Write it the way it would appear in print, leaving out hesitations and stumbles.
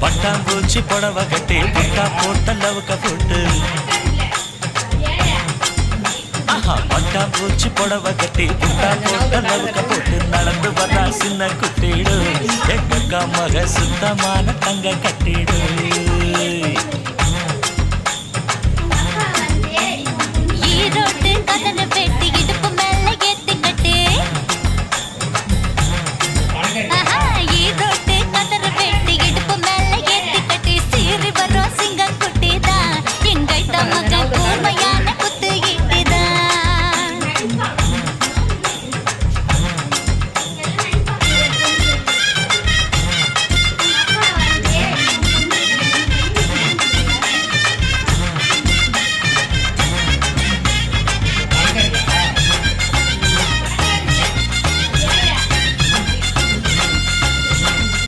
பட்டாம்பூச்சி புடவை கட்டி புட்டா போட்ட லவுக்க போட்டு பட்டாம்பூச்சி புடவை கட்டி புட்டா போட்ட லவுக்க போட்டு நடந்து வந்தா சின்ன குட்டிடு எங்க மக சுத்தமான தங்க கட்டிடு ஈரோட்டு கதன